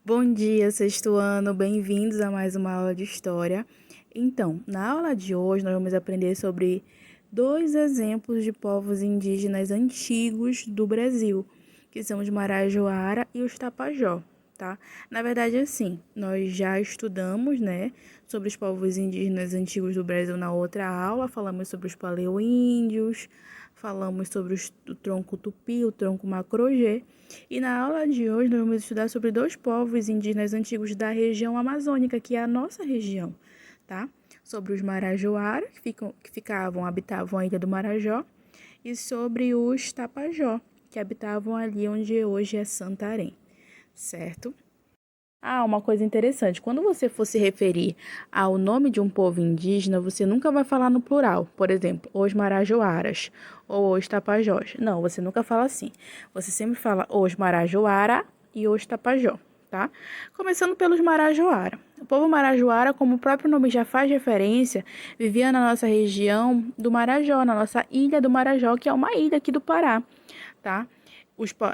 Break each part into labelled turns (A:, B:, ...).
A: Bom dia, sexto ano, bem-vindos a mais uma aula de história. Então, na aula de hoje, nós vamos aprender sobre dois exemplos de povos indígenas antigos do Brasil, que são os Marajoara e os Tapajó, tá? Na verdade, assim, nós já estudamos, né, sobre os povos indígenas antigos do Brasil na outra aula, falamos sobre os paleo-índios, falamos sobre o tronco tupi, o tronco macro-G, e na aula de hoje nós vamos estudar sobre dois povos indígenas antigos da região amazônica, que é a nossa região, tá? Sobre os Marajoara, habitavam a ilha do Marajó, e sobre os Tapajó, que habitavam ali onde hoje é Santarém, certo? Ah, uma coisa interessante, quando você for se referir ao nome de um povo indígena, você nunca vai falar no plural. Por exemplo, os Marajoaras ou os Tapajós. Não, você nunca fala assim. Você sempre fala os Marajoara e os Tapajó, tá? Começando pelos Marajoara. O povo Marajoara, como o próprio nome já faz referência, vivia na nossa região do Marajó, na nossa ilha do Marajó, que é uma ilha aqui do Pará, tá?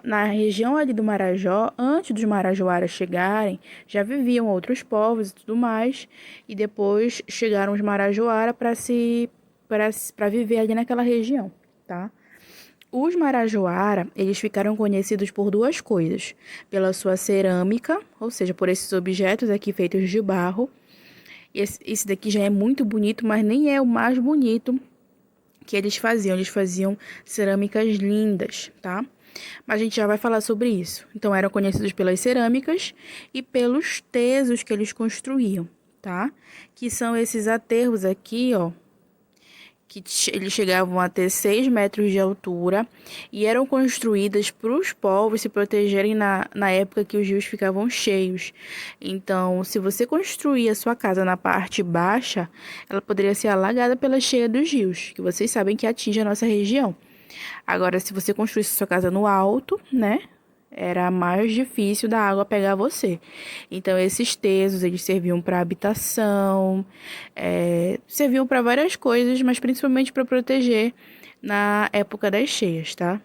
A: Na região ali do Marajó, antes dos Marajoaras chegarem, já viviam outros povos e tudo mais, e depois chegaram os Marajoara para viver ali naquela região, tá? Os Marajoara, eles ficaram conhecidos por duas coisas: pela sua cerâmica, ou seja, por esses objetos aqui feitos de barro. Esse daqui já é muito bonito, mas nem é o mais bonito que eles faziam. Eles faziam cerâmicas lindas, tá? Mas a gente já vai falar sobre isso. Então, eram conhecidos pelas cerâmicas e pelos tesos que eles construíam, tá? Que são esses aterros aqui, ó, que eles chegavam a ter 6 metros de altura e eram construídas para os povos se protegerem na época que os rios ficavam cheios. Então, se você construir a sua casa na parte baixa, ela poderia ser alagada pela cheia dos rios, que vocês sabem que atinge a nossa região. Agora, se você construísse sua casa no alto, né? Era mais difícil da água pegar você. Então, esses tesos, eles serviam para habitação, serviam para várias coisas, mas principalmente para proteger na época das cheias, tá?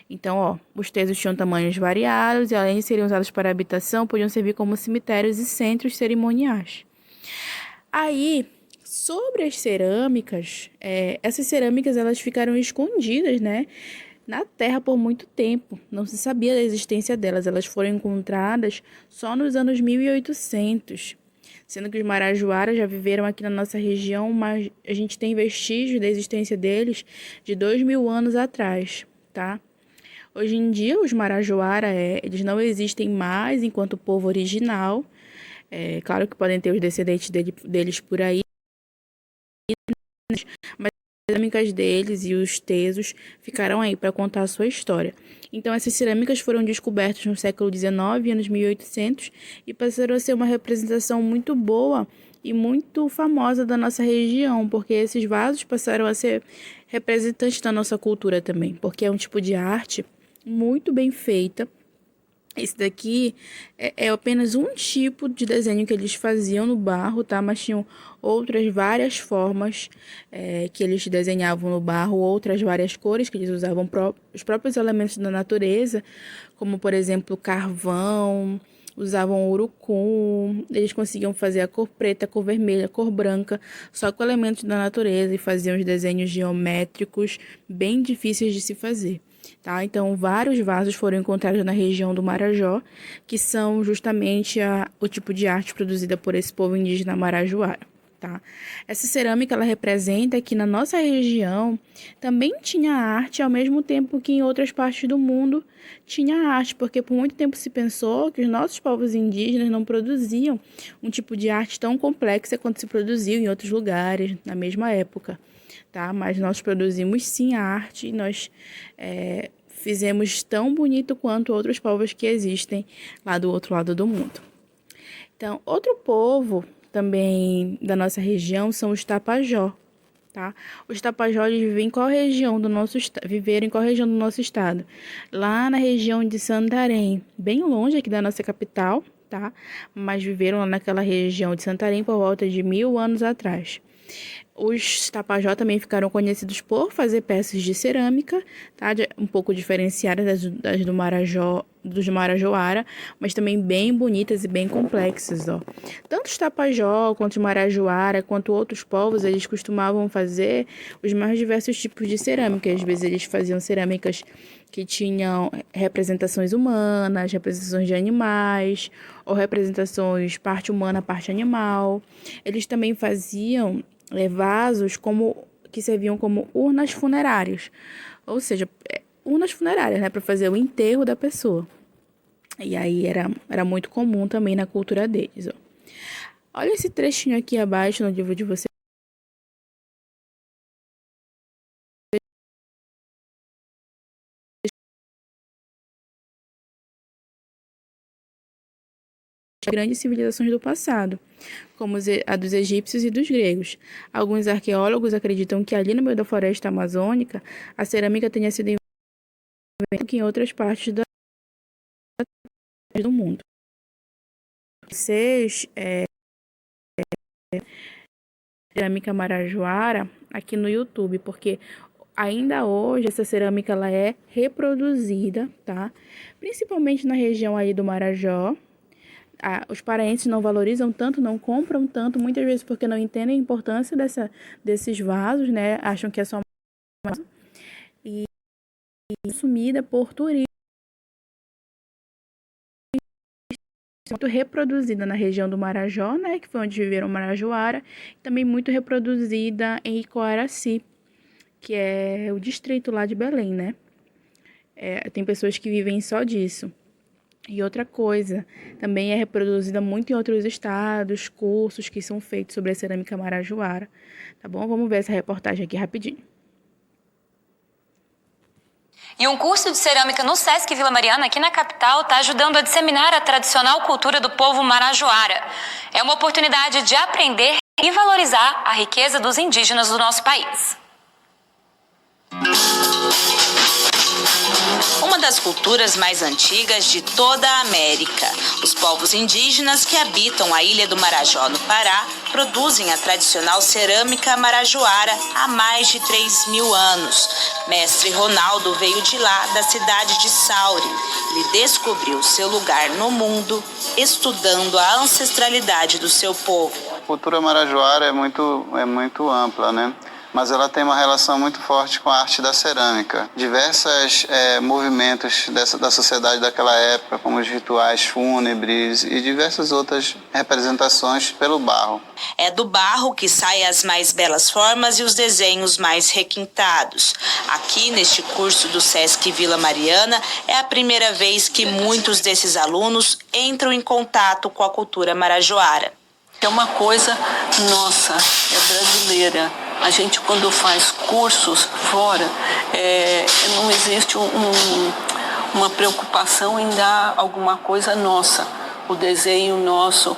A: Então, ó, os tesos tinham tamanhos variados e, além de serem usados para habitação, podiam servir como cemitérios e centros cerimoniais. Aí, sobre as cerâmicas, essas cerâmicas elas ficaram escondidas, né, na terra por muito tempo. Não se sabia da existência delas. Elas foram encontradas só nos anos 1800, sendo que os Marajoara já viveram aqui na nossa região, mas a gente tem vestígios da existência deles de 2.000 anos atrás, tá? Hoje em dia, os Marajoara, eles não existem mais enquanto povo original. É claro que podem ter os descendentes deles por aí, mas as cerâmicas deles e os tesos ficaram aí para contar a sua história. Então, essas cerâmicas foram descobertas no século XIX, anos 1800, e passaram a ser uma representação muito boa e muito famosa da nossa região, porque esses vasos passaram a ser representantes da nossa cultura também, porque é um tipo de arte muito bem feita. Esse daqui é apenas um tipo de desenho que eles faziam no barro, tá? Mas tinham outras várias formas que eles desenhavam no barro, outras várias cores que eles usavam os próprios elementos da natureza, como por exemplo carvão, usavam urucum, eles conseguiam fazer a cor preta, a cor vermelha, a cor branca, só com elementos da natureza e faziam os desenhos geométricos bem difíceis de se fazer. Tá? Então, vários vasos foram encontrados na região do Marajó, que são justamente o tipo de arte produzida por esse povo indígena marajoara. Tá? Essa cerâmica ela representa que na nossa região também tinha arte, ao mesmo tempo que em outras partes do mundo tinha arte, porque por muito tempo se pensou que os nossos povos indígenas não produziam um tipo de arte tão complexa quanto se produziu em outros lugares na mesma época. Tá? Mas nós produzimos sim a arte e nós fizemos tão bonito quanto outros povos que existem lá do outro lado do mundo. Então, outro povo também da nossa região são os Tapajó, tá? Os Tapajó vivem em qual região do nosso viveram em qual região do nosso estado? Lá na região de Santarém, bem longe aqui da nossa capital, tá? Mas viveram lá naquela região de Santarém por volta de 1.000 anos atrás. Os Tapajós também ficaram conhecidos por fazer peças de cerâmica, tá? Um pouco diferenciadas das do Marajó, dos Marajoara, mas também bem bonitas e bem complexas, ó. Tanto os Tapajó, quanto os Marajoara, quanto outros povos, eles costumavam fazer os mais diversos tipos de cerâmica. Às vezes eles faziam cerâmicas que tinham representações humanas, representações de animais, ou representações parte humana, parte animal. Eles também faziam vasos que serviam como urnas funerárias, ou seja, urnas funerárias, né, para fazer o enterro da pessoa. E aí era muito comum também na cultura deles, ó. Olha esse trechinho aqui abaixo no livro de vocês. Grandes civilizações do passado, como a dos egípcios e dos gregos. Alguns arqueólogos acreditam que ali no meio da floresta amazônica, a cerâmica tenha sido inventada em outras partes do mundo. Vocês, cerâmica marajoara aqui no YouTube, porque ainda hoje essa cerâmica ela é reproduzida, tá? Principalmente na região aí do Marajó. Os paraenses não valorizam tanto, não compram tanto, muitas vezes porque não entendem a importância desses vasos, né? Acham que é só uma vaso. E consumida por turistas, muito reproduzida na região do Marajó, né? Que foi onde viveram Marajoara, e também muito reproduzida em Icoaraci, que é o distrito lá de Belém, né? Tem pessoas que vivem só disso. E outra coisa, também é reproduzida muito em outros estados, cursos que são feitos sobre a cerâmica marajoara, tá bom? Vamos ver essa reportagem aqui rapidinho.
B: E um curso de cerâmica no Sesc Vila Mariana, aqui na capital, está ajudando a disseminar a tradicional cultura do povo marajoara. É uma oportunidade de aprender e valorizar a riqueza dos indígenas do nosso país. Uma das culturas mais antigas de toda a América. Os povos indígenas que habitam a ilha do Marajó, no Pará, produzem a tradicional cerâmica marajoara há mais de 3.000 anos. Mestre Ronaldo veio de lá, da cidade de Sauri. Ele descobriu seu lugar no mundo, estudando a ancestralidade do seu povo.
C: A cultura marajoara é muito ampla, né? Mas ela tem uma relação muito forte com a arte da cerâmica. Diversos movimentos da sociedade daquela época, como os rituais fúnebres e diversas outras representações pelo barro.
B: É do barro que saem as mais belas formas e os desenhos mais requintados. Aqui, neste curso do Sesc Vila Mariana, é a primeira vez que muitos desses alunos entram em contato com a cultura marajoara.
D: É uma coisa nossa, é brasileira. A gente, quando faz cursos fora, não existe uma preocupação em dar alguma coisa nossa. O desenho nosso,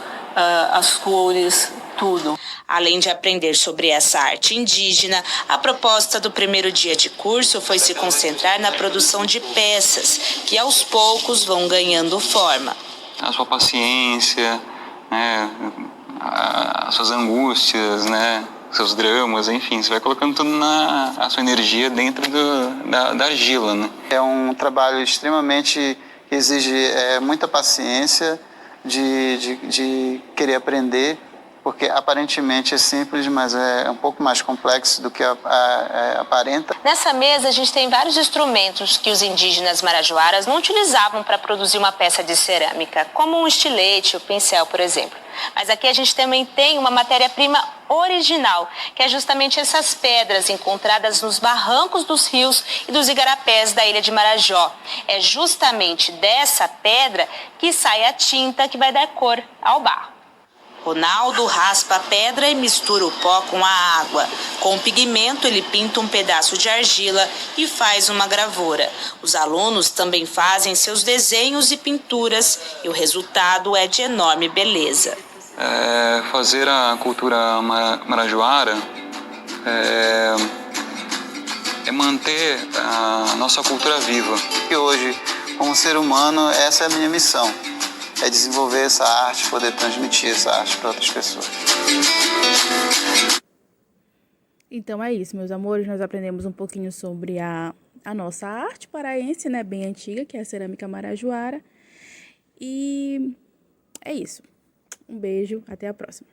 D: as cores, tudo.
B: Além de aprender sobre essa arte indígena, a proposta do primeiro dia de curso foi se concentrar na produção de peças, que aos poucos vão ganhando forma.
E: A sua paciência, né, as suas angústias, né, seus dramas, enfim, você vai colocando tudo a sua energia dentro da argila, né?
C: É um trabalho extremamente que exige muita paciência de querer aprender, porque aparentemente é simples, mas é um pouco mais complexo do que aparenta.
B: Nessa mesa a gente tem vários instrumentos que os indígenas marajoaras não utilizavam para produzir uma peça de cerâmica, como um estilete, o pincel, por exemplo. Mas aqui a gente também tem uma matéria-prima original, que é justamente essas pedras encontradas nos barrancos dos rios e dos igarapés da ilha de Marajó. É justamente dessa pedra que sai a tinta que vai dar cor ao barro. Ronaldo raspa a pedra e mistura o pó com a água. Com o pigmento, ele pinta um pedaço de argila e faz uma gravura. Os alunos também fazem seus desenhos e pinturas e o resultado é de enorme beleza.
E: Fazer a cultura marajoara é manter a nossa cultura viva.
C: E hoje, como ser humano, essa é a minha missão. É desenvolver essa arte, poder transmitir essa arte para outras pessoas.
A: Então é isso, meus amores, nós aprendemos um pouquinho sobre a nossa arte paraense, né, bem antiga, que é a cerâmica marajoara. E é isso. Um beijo, até a próxima.